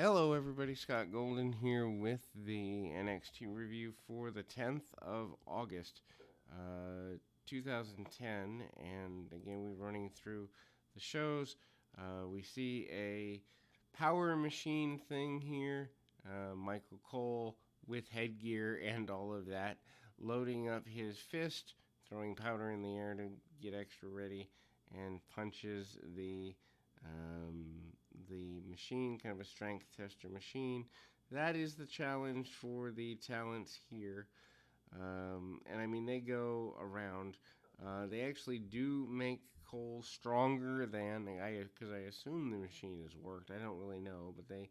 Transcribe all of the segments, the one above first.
Hello, everybody. Scott Golden here with the NXT review for the 10th of August, 2010. And again, we're running through the shows. We see a power machine thing here. Michael Cole with headgear and all of that, loading up his fist, throwing powder in the air to get extra ready, and punches the machine, kind of a strength tester machine. That is the challenge for the talents here. And I mean, they go around. They actually do make Cole stronger than because I assume the machine has worked. I don't really know, but they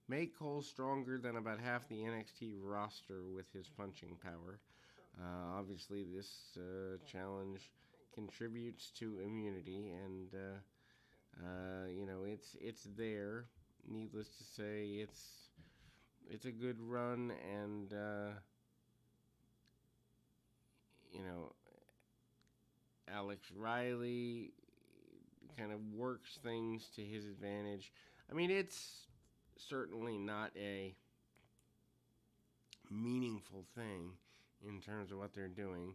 make Cole stronger than about half the NXT roster with his punching power. Obviously, this challenge contributes to immunity, and it's there. Needless to say, it's a good run, and you know Alex Riley kind of works things to his advantage. I mean, it's certainly not a meaningful thing in terms of what they're doing.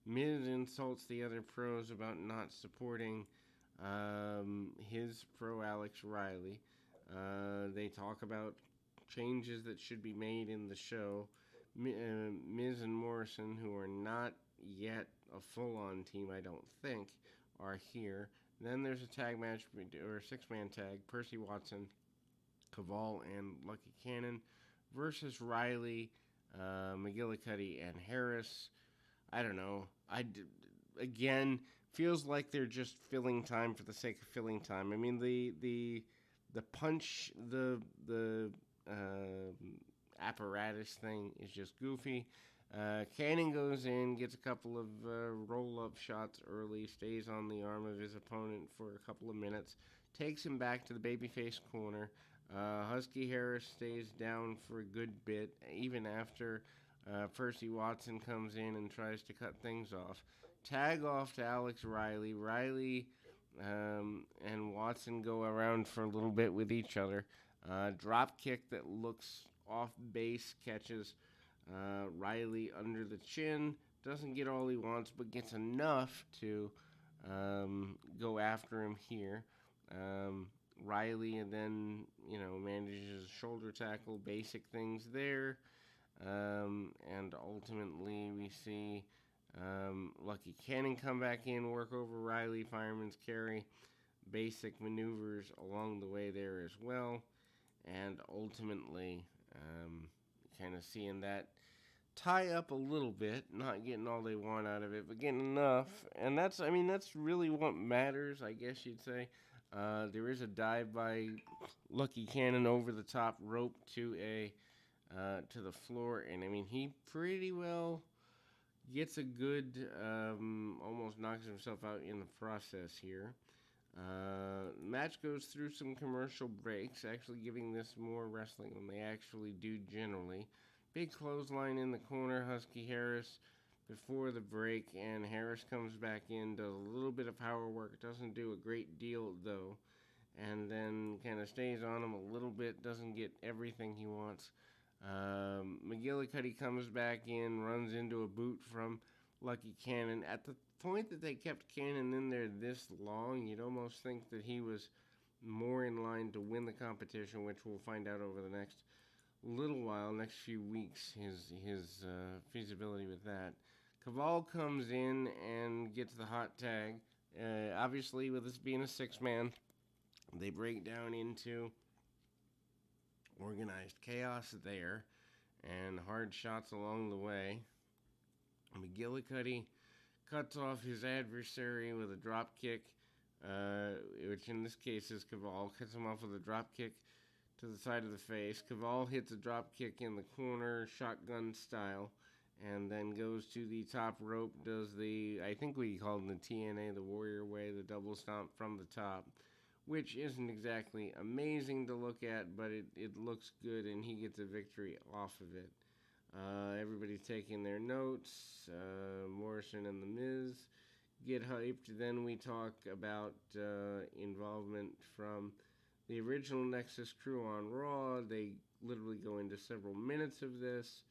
Miz insults the other pros about not supporting his pro Alex Riley. They talk about changes that should be made in the show. Miz and Morrison, who are not yet a full-on team, I don't think, are here. Then there's a tag match, or a six-man tag, Percy Watson, Kaval, and Lucky Cannon versus Riley, McGillicuddy, and Harris. I don't know. Again, feels like they're just filling time for the sake of filling time. I mean, the punch, the apparatus thing is just goofy. Cannon goes in, gets a couple of roll-up shots early, stays on the arm of his opponent for a couple of minutes, takes him back to the babyface corner. Husky Harris stays down for a good bit, even after Percy Watson comes in and tries to cut things off. Tag off to Alex Riley. Riley and Watson go around for a little bit with each other. Drop kick that looks off base, catches Riley under the chin. Doesn't get all he wants, but gets enough to go after him here. Riley and then, manages a shoulder tackle, basic things there. And ultimately, we see Lucky Cannon come back in, work over Riley, fireman's carry, basic maneuvers along the way there as well. And ultimately, kind of seeing that tie up a little bit, not getting all they want out of it, but getting enough. And that's really what matters, I guess you'd say. There is a dive by Lucky Cannon over the top rope to the floor, and I mean he pretty well gets a good, almost knocks himself out in the process here. Match goes through some commercial breaks, actually giving this more wrestling than they actually do generally. Big clothesline in the corner, Husky Harris before the break, and Harris comes back in, does a little bit of power work, doesn't do a great deal though, and then kind of stays on him a little bit, doesn't get everything he wants. McGillicuddy comes back in, runs into a boot from Lucky Cannon. At the point that they kept Cannon in there this long, you'd almost think that he was more in line to win the competition, which we'll find out over the next little while, next few weeks, his feasibility with that. Kaval comes in and gets the hot tag. Obviously, with this being a six-man, they break down into organized chaos there and hard shots along the way. McGillicuddy cuts off his adversary with a drop kick, which in this case is Kaval. Cuts him off with a drop kick to the side of the face. Kaval hits a drop kick in the corner, shotgun style, and then goes to the top rope, does I think we called the TNA, the Warrior Way, the double stomp from the top, which isn't exactly amazing to look at, but it looks good, and he gets a victory off of it. Everybody's taking their notes. Morrison and The Miz get hyped. Then we talk about involvement from the original Nexus crew on Raw, they literally go into several minutes of this,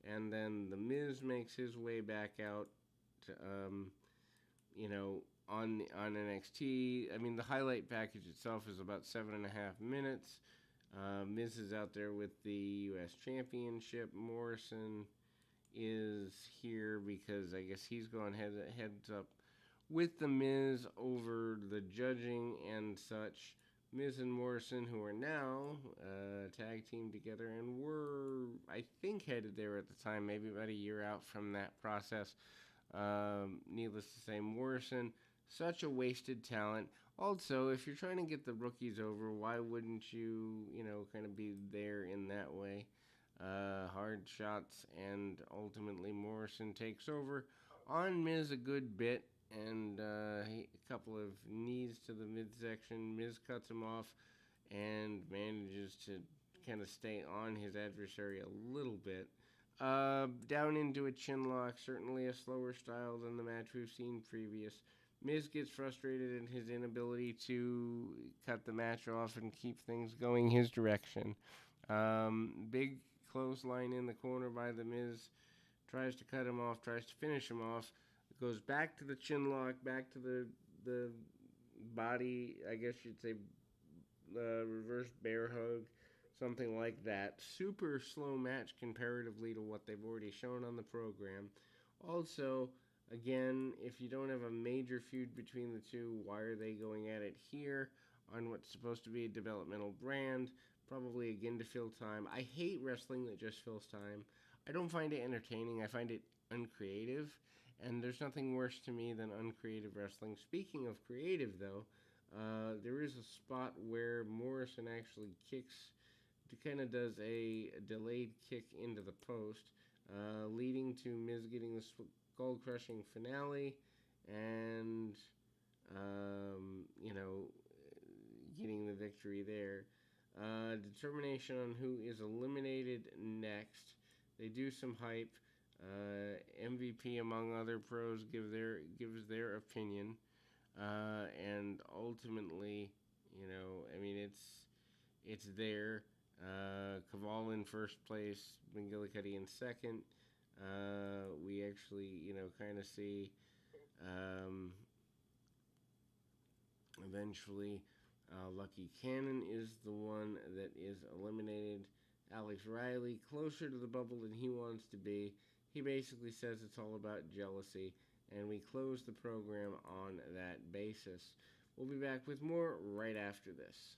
and then The Miz makes his way back out to, you know, on NXT. I mean, the highlight package itself is about 7.5 minutes. Miz is out there with the U.S. Championship. Morrison is here because I guess he's gone heads up with the Miz over the judging and such. Miz and Morrison, who are now tag team together and were, I think, headed there at the time, maybe about a year out from that process. Needless to say, Morrison, such a wasted talent. Also, if you're trying to get the rookies over, why wouldn't you, kind of be there in that way? Hard shots, and ultimately Morrison takes over on Miz a good bit, and a couple of knees to the midsection. Miz cuts him off and manages to kind of stay on his adversary a little bit. Down into a chin lock, certainly a slower style than the match we've seen previous. Miz gets frustrated in his inability to cut the match off and keep things going his direction. Big clothesline in the corner by the Miz. Tries to cut him off, tries to finish him off. Goes back to the chin lock, back to the body, I guess you'd say reverse bear hug, something like that. Super slow match comparatively to what they've already shown on the program. Also, again, if you don't have a major feud between the two, why are they going at it here on what's supposed to be a developmental brand? Probably again to fill time. I hate wrestling that just fills time. I don't find it entertaining. I find it uncreative. And there's nothing worse to me than uncreative wrestling. Speaking of creative, though, there is a spot where Morrison actually kind of does a delayed kick into the post, leading to Miz getting the skull-crushing finale and, getting the victory there. Determination on who is eliminated next. They do some hype. MVP, among other pros, gives their opinion, and ultimately, it's there. Caval in first place, McGillicuddy in second. We actually, kind of see eventually Lucky Cannon is the one that is eliminated. Alex Riley, closer to the bubble than he wants to be. He basically says it's all about jealousy, and we close the program on that basis. We'll be back with more right after this.